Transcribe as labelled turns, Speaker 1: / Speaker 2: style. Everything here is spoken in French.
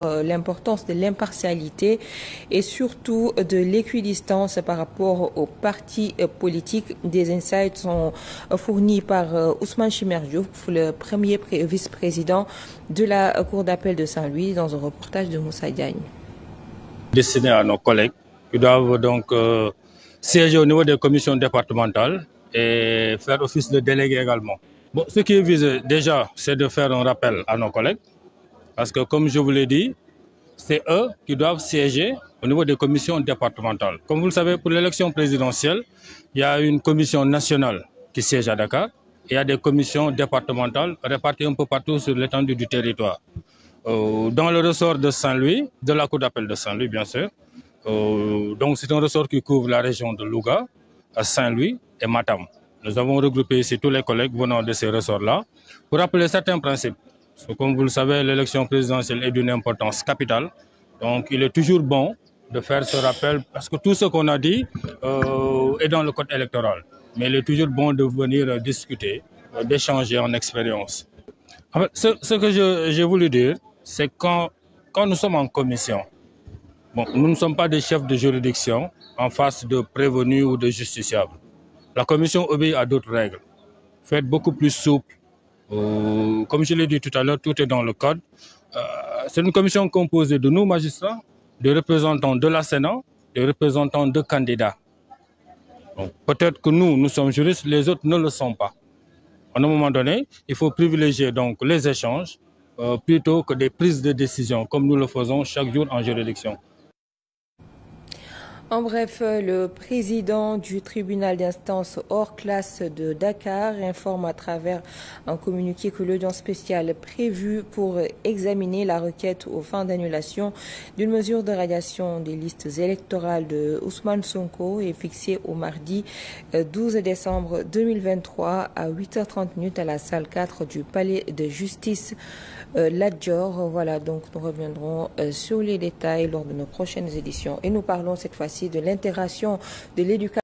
Speaker 1: l'importance de l'impartialité et surtout de l'équidistance par rapport aux partis politiques. Des insights sont fournis par Ousmane Chimère Diouf, le premier vice-président de la Cour d'appel de Saint-Louis, dans un reportage de Moussa Diagne.
Speaker 2: Destiné à nos collègues qui doivent donc siéger au niveau des commissions départementales et faire office de délégué également. Bon, ce qui est visé déjà, c'est de faire un rappel à nos collègues. Parce que, comme je vous l'ai dit, c'est eux qui doivent siéger au niveau des commissions départementales. Comme vous le savez, pour l'élection présidentielle, il y a une commission nationale qui siège à Dakar et il y a des commissions départementales réparties un peu partout sur l'étendue du territoire. Dans le ressort de Saint-Louis, de la Cour d'appel de Saint-Louis, bien sûr. Donc, c'est un ressort qui couvre la région de Louga, Saint-Louis et Matam. Nous avons regroupé ici tous les collègues venant de ces ressorts-là pour rappeler certains principes. Comme vous le savez, l'élection présidentielle est d'une importance capitale. Donc, il est toujours bon de faire ce rappel parce que tout ce qu'on a dit est dans le code électoral. Mais il est toujours bon de venir discuter, d'échanger en expérience. En fait, ce que j'ai voulu dire, c'est quand nous sommes en commission, bon, nous ne sommes pas des chefs de juridiction en face de prévenus ou de justiciables. La commission obéit à d'autres règles. Il faut être beaucoup plus souple. Comme je l'ai dit tout à l'heure, tout est dans le code. C'est une commission composée de nous, magistrats, des représentants de la Sénat, des représentants de candidats. Peut-être que nous sommes juristes, les autres ne le sont pas. À un moment donné, il faut privilégier donc les échanges plutôt que des prises de décision, comme nous le faisons chaque jour en juridiction.
Speaker 1: En bref, le président du tribunal d'instance hors classe de Dakar informe à travers un communiqué que l'audience spéciale prévue pour examiner la requête aux fins d'annulation d'une mesure de radiation des listes électorales de Ousmane Sonko est fixée au mardi 12 décembre 2023 à 8h30 à la salle 4 du palais de justice Lat Dior. Voilà, donc nous reviendrons sur les détails lors de nos prochaines éditions et nous parlons cette fois-ci de l'intégration de l'éducation